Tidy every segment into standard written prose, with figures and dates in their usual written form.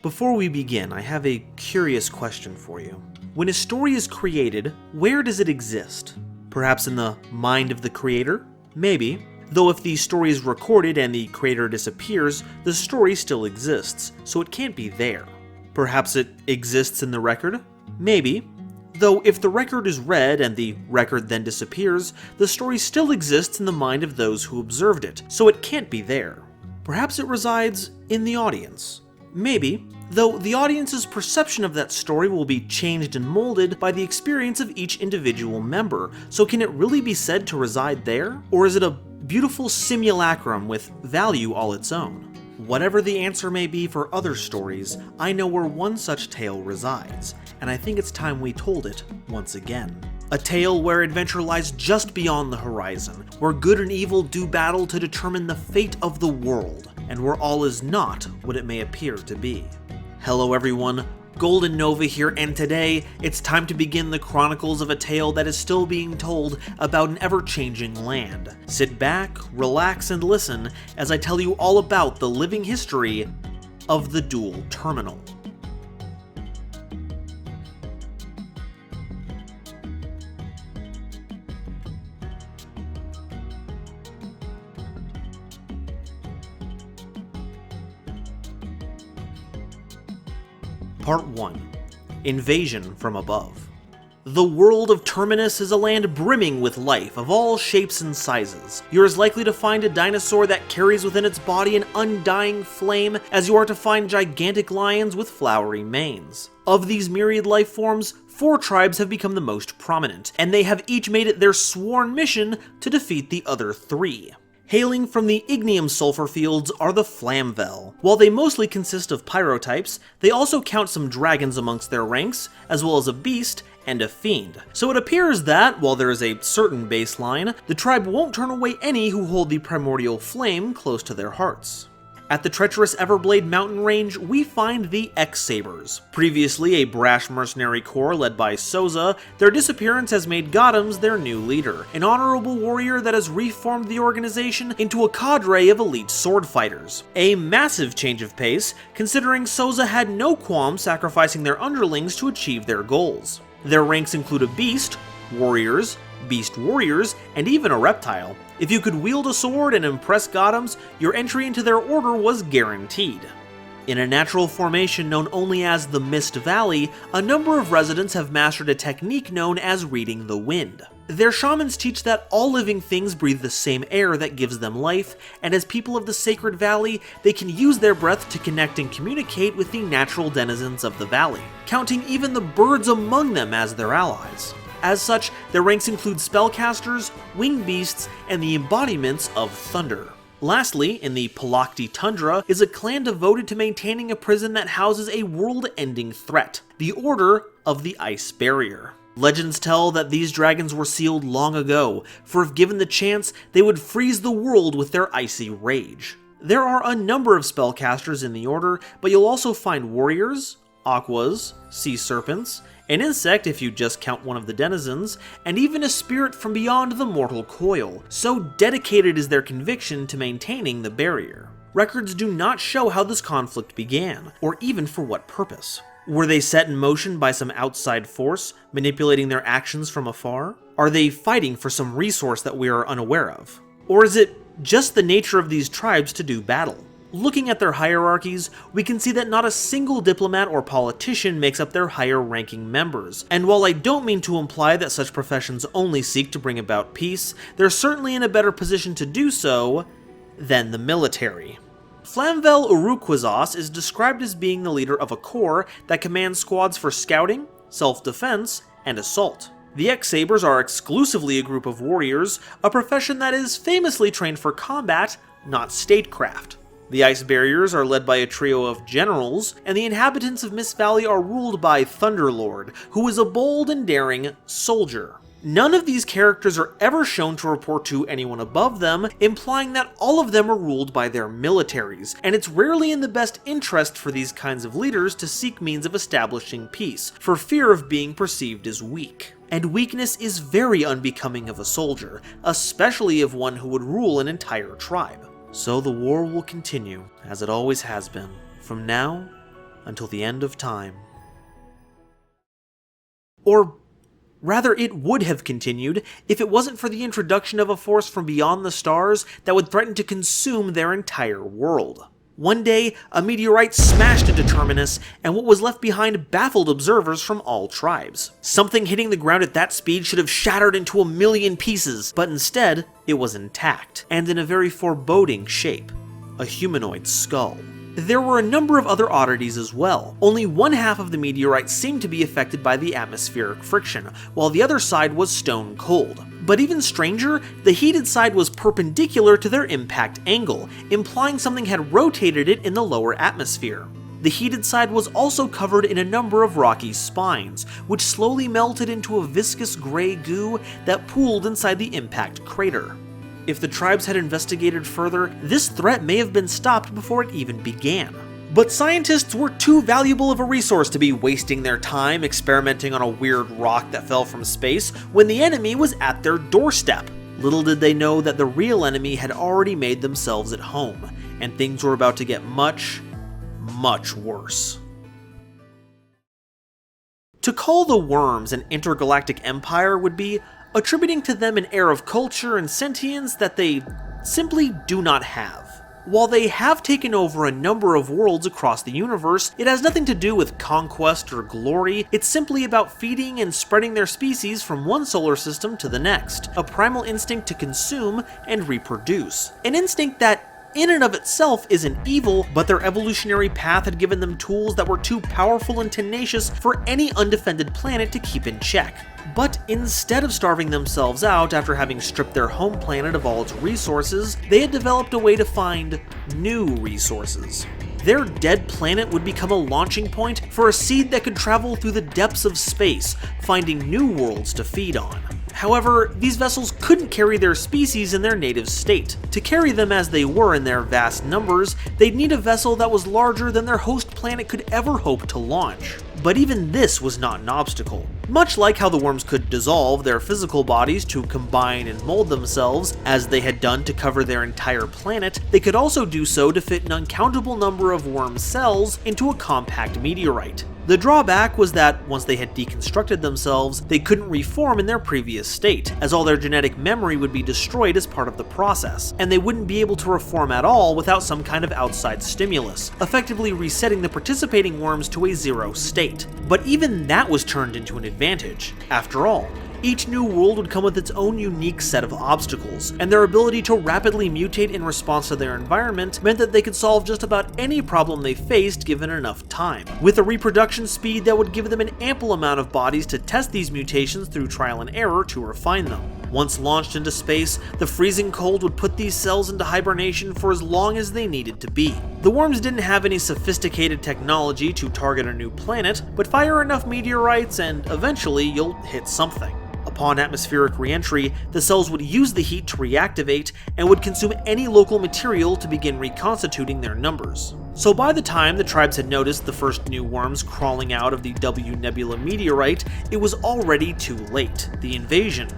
Before we begin, I have a curious question for you. When a story is created, where does it exist? Perhaps in the mind of the creator? Maybe. Though if the story is recorded and the creator disappears, the story still exists, so it can't be there. Perhaps it exists in the record? Maybe. Though if the record is read and the record then disappears, the story still exists in the mind of those who observed it, so it can't be there. Perhaps it resides in the audience. Maybe, though the audience's perception of that story will be changed and molded by the experience of each individual member, so can it really be said to reside there? Or is it a beautiful simulacrum with value all its own? Whatever the answer may be for other stories, I know where one such tale resides, and I think it's time we told it once again. A tale where adventure lies just beyond the horizon, where good and evil do battle to determine the fate of the world, and where all is not what it may appear to be. Hello everyone, GoldenNova here, and today it's time to begin the chronicles of a tale that is still being told about an ever-changing land. Sit back, relax, and listen as I tell you all about the living history of the Duel Terminal. Part 1. Invasion from Above. The World of Terminus is a land brimming with life of all shapes and sizes. You're as likely to find a dinosaur that carries within its body an undying flame as you are to find gigantic lions with flowery manes. Of these myriad life forms, 4 tribes have become the most prominent, and they have each made it their sworn mission to defeat the other 3. Hailing from the ignium sulfur fields are the Flamvel. While they mostly consist of pyrotypes, they also count some dragons amongst their ranks, as well as a beast and a fiend. So it appears that, while there is a certain baseline, the tribe won't turn away any who hold the primordial flame close to their hearts. At the treacherous Everblade mountain range, we find the X-Sabers. Previously a brash mercenary corps led by Soza, their disappearance has made Gotham's their new leader, an honorable warrior that has reformed the organization into a cadre of elite sword fighters. A massive change of pace, considering Soza had no qualm sacrificing their underlings to achieve their goals. Their ranks include a beast, warriors, beast warriors, and even a reptile. If you could wield a sword and impress Gothams, your entry into their order was guaranteed. In a natural formation known only as the Mist Valley, a number of residents have mastered a technique known as reading the wind. Their shamans teach that all living things breathe the same air that gives them life, and as people of the Sacred Valley, they can use their breath to connect and communicate with the natural denizens of the valley, counting even the birds among them as their allies. As such, their ranks include spellcasters, winged beasts, and the embodiments of thunder. Lastly, in the Palakti Tundra is a clan devoted to maintaining a prison that houses a world-ending threat, the Order of the Ice Barrier. Legends tell that these dragons were sealed long ago, for if given the chance, they would freeze the world with their icy rage. There are a number of spellcasters in the Order, but you'll also find warriors, aquas, sea serpents, an insect if you just count one of the denizens, and even a spirit from beyond the mortal coil. So dedicated is their conviction to maintaining the barrier. Records do not show how this conflict began, or even for what purpose. Were they set in motion by some outside force, manipulating their actions from afar? Are they fighting for some resource that we are unaware of? Or is it just the nature of these tribes to do battle? Looking at their hierarchies, we can see that not a single diplomat or politician makes up their higher-ranking members, and while I don't mean to imply that such professions only seek to bring about peace, they're certainly in a better position to do so than the military. Flamvel Uruquizas is described as being the leader of a corps that commands squads for scouting, self-defense, and assault. The X-Sabers are exclusively a group of warriors, a profession that is famously trained for combat, not statecraft. The Ice Barriers are led by a trio of generals, and the inhabitants of Mist Valley are ruled by Thunderlord, who is a bold and daring soldier. None of these characters are ever shown to report to anyone above them, implying that all of them are ruled by their militaries, and it's rarely in the best interest for these kinds of leaders to seek means of establishing peace, for fear of being perceived as weak. And weakness is very unbecoming of a soldier, especially of one who would rule an entire tribe. So the war will continue, as it always has been, from now until the end of time. Or rather, it would have continued if it wasn't for the introduction of a force from beyond the stars that would threaten to consume their entire world. One day, a meteorite smashed into Terminus, and what was left behind baffled observers from all tribes. Something hitting the ground at that speed should have shattered into a million pieces, but instead, it was intact, and in a very foreboding shape. A humanoid skull. There were a number of other oddities as well. Only one half of the meteorite seemed to be affected by the atmospheric friction, while the other side was stone cold. But even stranger, the heated side was perpendicular to their impact angle, implying something had rotated it in the lower atmosphere. The heated side was also covered in a number of rocky spines, which slowly melted into a viscous gray goo that pooled inside the impact crater. If the tribes had investigated further, this threat may have been stopped before it even began. But scientists were too valuable of a resource to be wasting their time experimenting on a weird rock that fell from space when the enemy was at their doorstep. Little did they know that the real enemy had already made themselves at home, and things were about to get much, much worse. To call the worms an intergalactic empire would be attributing to them an air of culture and sentience that they simply do not have. While they have taken over a number of worlds across the universe, it has nothing to do with conquest or glory. It's simply about feeding and spreading their species from one solar system to the next, a primal instinct to consume and reproduce. An instinct that in and of itself isn't evil, but their evolutionary path had given them tools that were too powerful and tenacious for any undefended planet to keep in check. But instead of starving themselves out after having stripped their home planet of all its resources, they had developed a way to find new resources. Their dead planet would become a launching point for a seed that could travel through the depths of space, finding new worlds to feed on. However, these vessels couldn't carry their species in their native state. To carry them as they were in their vast numbers, they'd need a vessel that was larger than their host planet could ever hope to launch. But even this was not an obstacle. Much like how the worms could dissolve their physical bodies to combine and mold themselves, as they had done to cover their entire planet, they could also do so to fit an uncountable number of worm cells into a compact meteorite. The drawback was that once they had deconstructed themselves, they couldn't reform in their previous state, as all their genetic memory would be destroyed as part of the process, and they wouldn't be able to reform at all without some kind of outside stimulus, effectively resetting the participating worms to a zero state. But even that was turned into an advantage. After all, each new world would come with its own unique set of obstacles, and their ability to rapidly mutate in response to their environment meant that they could solve just about any problem they faced given enough time, with a reproduction speed that would give them an ample amount of bodies to test these mutations through trial and error to refine them. Once launched into space, the freezing cold would put these cells into hibernation for as long as they needed to be. The worms didn't have any sophisticated technology to target a new planet, but fire enough meteorites and eventually you'll hit something. Upon atmospheric re-entry, the cells would use the heat to reactivate and would consume any local material to begin reconstituting their numbers. So by the time the tribes had noticed the first new worms crawling out of the W Nebula meteorite, it was already too late. The invasion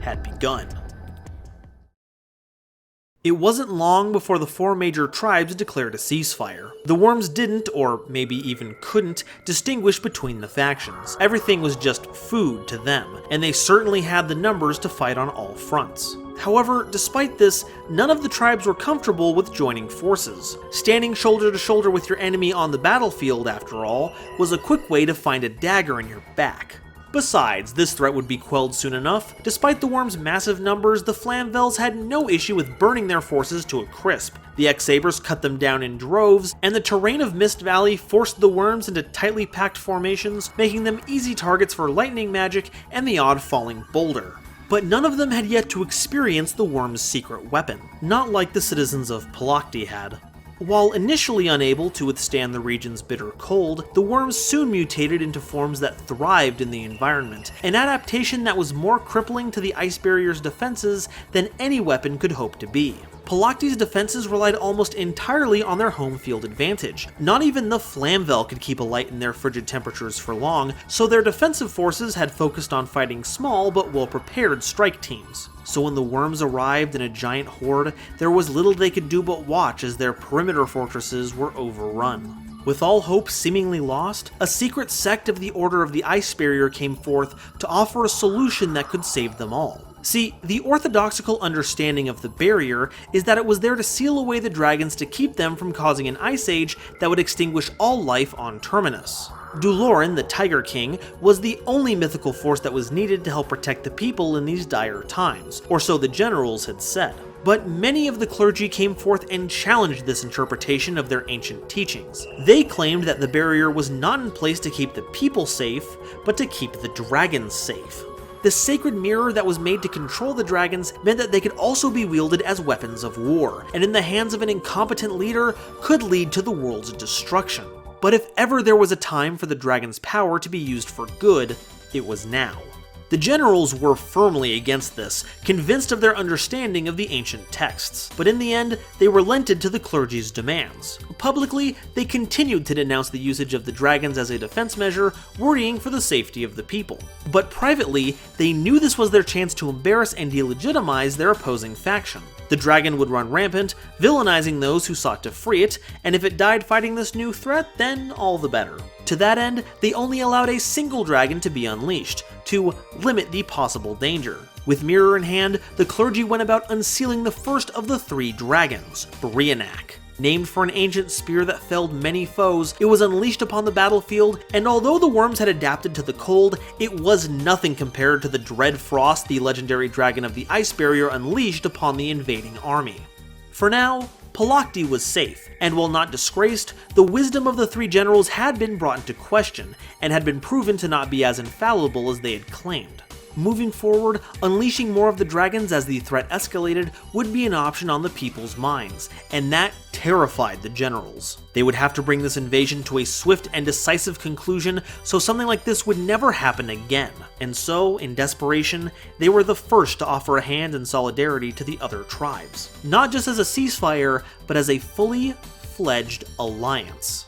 had begun. It wasn't long before the four major tribes declared a ceasefire. The worms didn't, or maybe even couldn't, distinguish between the factions. Everything was just food to them, and they certainly had the numbers to fight on all fronts. However, despite this, none of the tribes were comfortable with joining forces. Standing shoulder to shoulder with your enemy on the battlefield, after all, was a quick way to find a dagger in your back. Besides, this threat would be quelled soon enough. Despite the worms' massive numbers, the Flamvels had no issue with burning their forces to a crisp. The x-sabers cut them down in droves, and the terrain of Mist Valley forced the worms into tightly packed formations, making them easy targets for lightning magic and the odd falling boulder. But none of them had yet to experience the worm's secret weapon, not like the citizens of Palakti had. While initially unable to withstand the region's bitter cold, the worms soon mutated into forms that thrived in the environment, an adaptation that was more crippling to the ice barrier's defenses than any weapon could hope to be. Palakti's defenses relied almost entirely on their home field advantage. Not even the Flamvel could keep alight in their frigid temperatures for long, so their defensive forces had focused on fighting small but well-prepared strike teams. So when the worms arrived in a giant horde, there was little they could do but watch as their perimeter fortresses were overrun. With all hope seemingly lost, a secret sect of the Order of the Ice Barrier came forth to offer a solution that could save them all. See, the orthodoxical understanding of the barrier is that it was there to seal away the dragons to keep them from causing an ice age that would extinguish all life on Terminus. Duel, the Tiger King, was the only mythical force that was needed to help protect the people in these dire times, or so the generals had said. But many of the clergy came forth and challenged this interpretation of their ancient teachings. They claimed that the barrier was not in place to keep the people safe, but to keep the dragons safe. The sacred mirror that was made to control the dragons meant that they could also be wielded as weapons of war, and in the hands of an incompetent leader could lead to the world's destruction. But if ever there was a time for the dragon's power to be used for good, it was now. The generals were firmly against this, convinced of their understanding of the ancient texts, but in the end, they relented to the clergy's demands. Publicly, they continued to denounce the usage of the dragons as a defense measure, worrying for the safety of the people. But privately, they knew this was their chance to embarrass and delegitimize their opposing faction. The dragon would run rampant, villainizing those who sought to free it, and if it died fighting this new threat, then all the better. To that end, they only allowed a single dragon to be unleashed, to limit the possible danger. With mirror in hand, the clergy went about unsealing the first of the 3 dragons, Brionac. Named for an ancient spear that felled many foes, it was unleashed upon the battlefield, and although the worms had adapted to the cold, it was nothing compared to the dread Frost the legendary dragon of the Ice Barrier unleashed upon the invading army. For now, Paulocte was safe, and while not disgraced, the wisdom of the 3 generals had been brought into question, and had been proven to not be as infallible as they had claimed. Moving forward, unleashing more of the dragons as the threat escalated would be an option on the people's minds, and that terrified the generals. They would have to bring this invasion to a swift and decisive conclusion so something like this would never happen again. And so, in desperation, they were the first to offer a hand in solidarity to the other tribes. Not just as a ceasefire, but as a fully fledged alliance.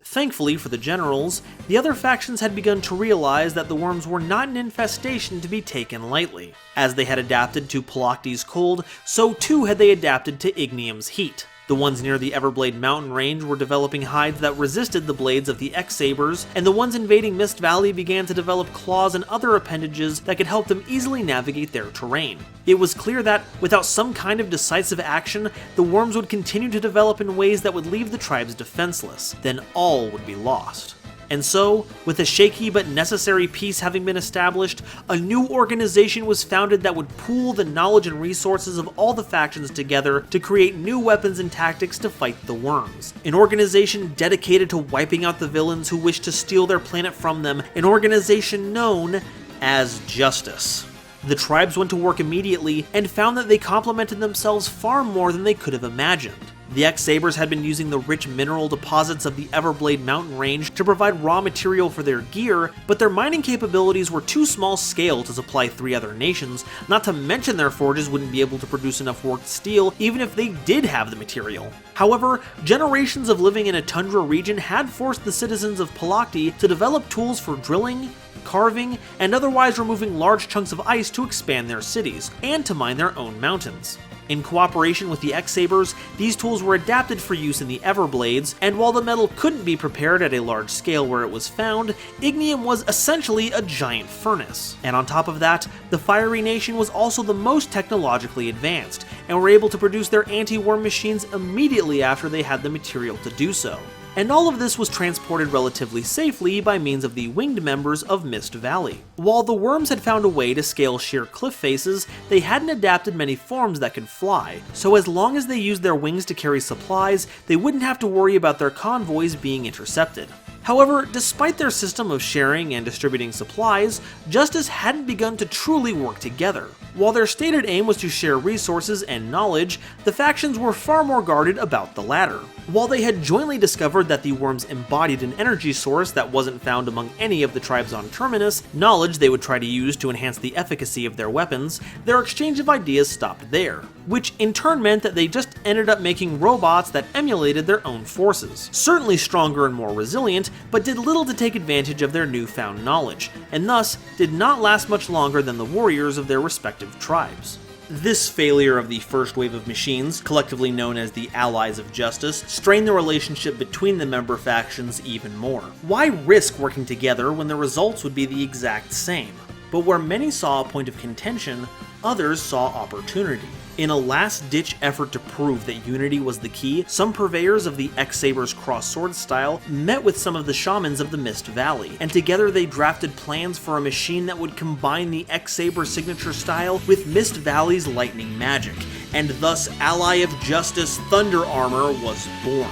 Thankfully for the generals, the other factions had begun to realize that the worms were not an infestation to be taken lightly. As they had adapted to Paulocte's cold, so too had they adapted to Ignium's heat. The ones near the Everblade mountain range were developing hides that resisted the blades of the X-sabers, and the ones invading Mist Valley began to develop claws and other appendages that could help them easily navigate their terrain. It was clear that, without some kind of decisive action, the worms would continue to develop in ways that would leave the tribes defenseless. Then all would be lost. And so, with a shaky but necessary peace having been established, a new organization was founded that would pool the knowledge and resources of all the factions together to create new weapons and tactics to fight the worms. An organization dedicated to wiping out the villains who wished to steal their planet from them, an organization known as Justice. The tribes went to work immediately and found that they complemented themselves far more than they could have imagined. The X-sabers had been using the rich mineral deposits of the Everblade mountain range to provide raw material for their gear, but their mining capabilities were too small scale to supply 3 other nations, not to mention their forges wouldn't be able to produce enough worked steel even if they did have the material. However, generations of living in a tundra region had forced the citizens of Paulocte to develop tools for drilling, carving, and otherwise removing large chunks of ice to expand their cities, and to mine their own mountains. In cooperation with the X-sabers, these tools were adapted for use in the Everblades, and while the metal couldn't be prepared at a large scale where it was found, Ignium was essentially a giant furnace. And on top of that, the Fiery Nation was also the most technologically advanced, and were able to produce their anti-worm machines immediately after they had the material to do so. And all of this was transported relatively safely by means of the winged members of Mist Valley. While the worms had found a way to scale sheer cliff faces, they hadn't adapted many forms that could fly, so as long as they used their wings to carry supplies, they wouldn't have to worry about their convoys being intercepted. However, despite their system of sharing and distributing supplies, Justice hadn't begun to truly work together. While their stated aim was to share resources and knowledge, the factions were far more guarded about the latter. While they had jointly discovered that the worms embodied an energy source that wasn't found among any of the tribes on Terminus, knowledge they would try to use to enhance the efficacy of their weapons, their exchange of ideas stopped there, which in turn meant that they just ended up making robots that emulated their own forces. Certainly stronger and more resilient, but did little to take advantage of their newfound knowledge, and thus did not last much longer than the warriors of their respective tribes. This failure of the first wave of machines, collectively known as the Allies of Justice, strained the relationship between the member factions even more. Why risk working together when the results would be the exact same? But where many saw a point of contention, others saw opportunity. In a last-ditch effort to prove that unity was the key, some purveyors of the X-Saber's cross-sword style met with some of the shamans of the Mist Valley, and together they drafted plans for a machine that would combine the X-Saber signature style with Mist Valley's lightning magic, and thus Ally of Justice Thunder Armor was born.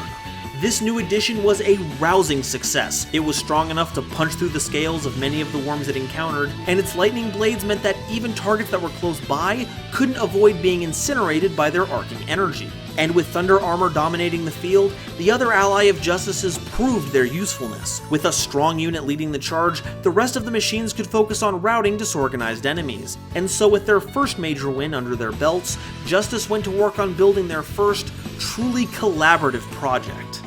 This new addition was a rousing success. It was strong enough to punch through the scales of many of the worms it encountered, and its lightning blades meant that even targets that were close by couldn't avoid being incinerated by their arcing energy. And with Thunder Armor dominating the field, the other Ally of Justices proved their usefulness. With a strong unit leading the charge, the rest of the machines could focus on routing disorganized enemies. And so with their first major win under their belts, Justice went to work on building their first, truly collaborative project.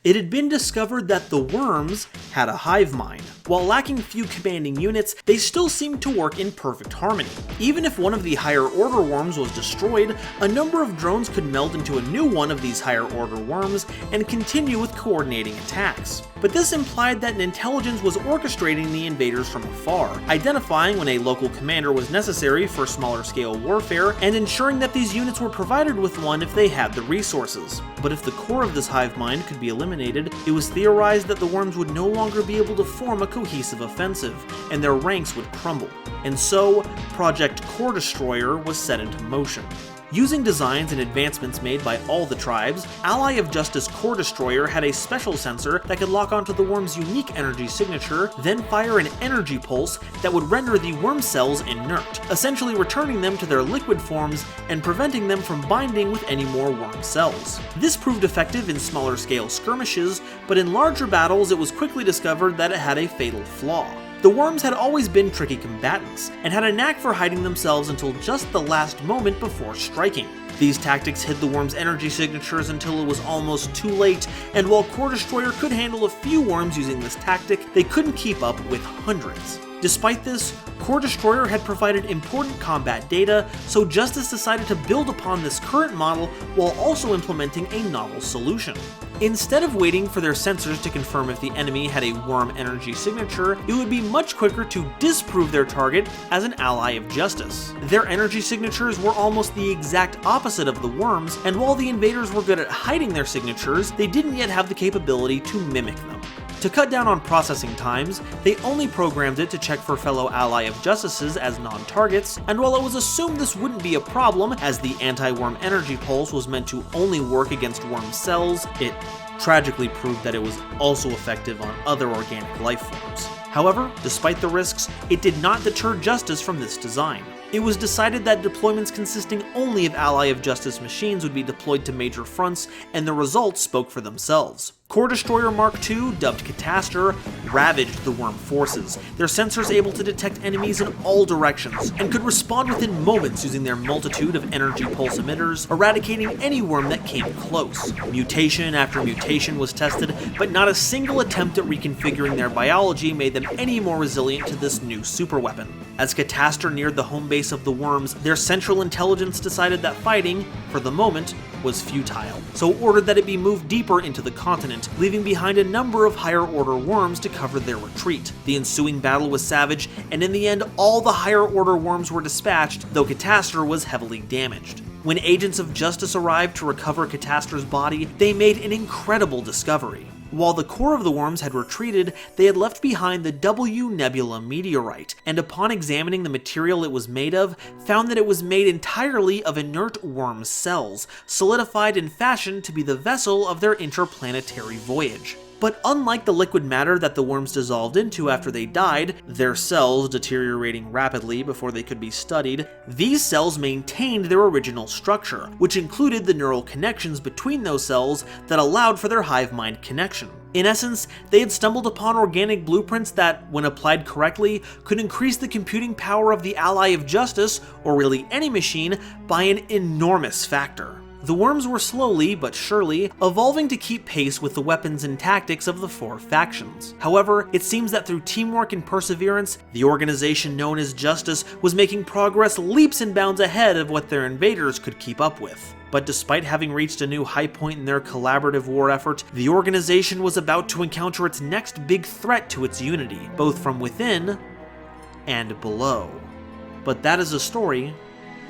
It had been discovered that the worms had a hive mind. While lacking few commanding units, they still seemed to work in perfect harmony. Even if one of the higher order worms was destroyed, a number of drones could meld into a new one of these higher order worms and continue with coordinating attacks. But this implied that an intelligence was orchestrating the invaders from afar, identifying when a local commander was necessary for smaller scale warfare, and ensuring that these units were provided with one if they had the resources. But if the core of this hive mind could be eliminated, it was theorized that the worms would no longer be able to form a cohesive offensive, and their ranks would crumble. And so, Project Core Destroyer was set into motion. Using designs and advancements made by all the tribes, Ally of Justice Core Destroyer had a special sensor that could lock onto the worm's unique energy signature, then fire an energy pulse that would render the worm cells inert, essentially returning them to their liquid forms and preventing them from binding with any more worm cells. This proved effective in smaller scale skirmishes, but in larger battles it was quickly discovered that it had a fatal flaw. The worms had always been tricky combatants, and had a knack for hiding themselves until just the last moment before striking. These tactics hid the worms' energy signatures until it was almost too late, and while Core Destroyer could handle a few worms using this tactic, they couldn't keep up with hundreds. Despite this, Core Destroyer had provided important combat data, so Justice decided to build upon this current model while also implementing a novel solution. Instead of waiting for their sensors to confirm if the enemy had a worm energy signature, it would be much quicker to disprove their target as an Ally of Justice. Their energy signatures were almost the exact opposite of the worms, and while the invaders were good at hiding their signatures, they didn't yet have the capability to mimic them. To cut down on processing times, they only programmed it to check for fellow Ally of Justices as non-targets, and while it was assumed this wouldn't be a problem as the anti-worm energy pulse was meant to only work against worm cells, it tragically proved that it was also effective on other organic life forms. However, despite the risks, it did not deter Justice from this design. It was decided that deployments consisting only of Ally of Justice machines would be deployed to major fronts, and the results spoke for themselves. Core Destroyer Mark II, dubbed Catastor, ravaged the worm forces, their sensors able to detect enemies in all directions, and could respond within moments using their multitude of energy pulse emitters, eradicating any worm that came close. Mutation after mutation was tested, but not a single attempt at reconfiguring their biology made them any more resilient to this new superweapon. As Catastor neared the home base of the worms, their central intelligence decided that fighting, for the moment, was futile, so ordered that it be moved deeper into the continent, leaving behind a number of higher order worms to cover their retreat. The ensuing battle was savage, and in the end all the higher order worms were dispatched, though Catastor was heavily damaged. When agents of justice arrived to recover Catastor's body, they made an incredible discovery. While the core of the worms had retreated, they had left behind the W Nebula meteorite, and upon examining the material it was made of, found that it was made entirely of inert worm cells, solidified and fashioned to be the vessel of their interplanetary voyage. But unlike the liquid matter that the worms dissolved into after they died, their cells deteriorating rapidly before they could be studied, these cells maintained their original structure, which included the neural connections between those cells that allowed for their hive-mind connection. In essence, they had stumbled upon organic blueprints that, when applied correctly, could increase the computing power of the Ally of Justice, or really any machine, by an enormous factor. The worms were slowly, but surely, evolving to keep pace with the weapons and tactics of the four factions. However, it seems that through teamwork and perseverance, the organization known as Justice was making progress leaps and bounds ahead of what their invaders could keep up with. But despite having reached a new high point in their collaborative war effort, the organization was about to encounter its next big threat to its unity, both from within and below. But that is a story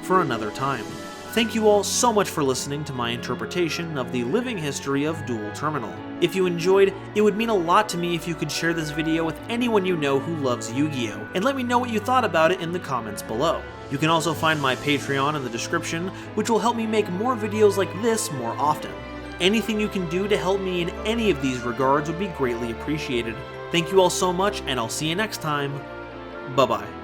for another time. Thank you all so much for listening to my interpretation of the living history of Duel Terminal. If you enjoyed, it would mean a lot to me if you could share this video with anyone you know who loves Yu-Gi-Oh! And let me know what you thought about it in the comments below. You can also find my Patreon in the description, which will help me make more videos like this more often. Anything you can do to help me in any of these regards would be greatly appreciated. Thank you all so much, and I'll see you next time. Bye-bye.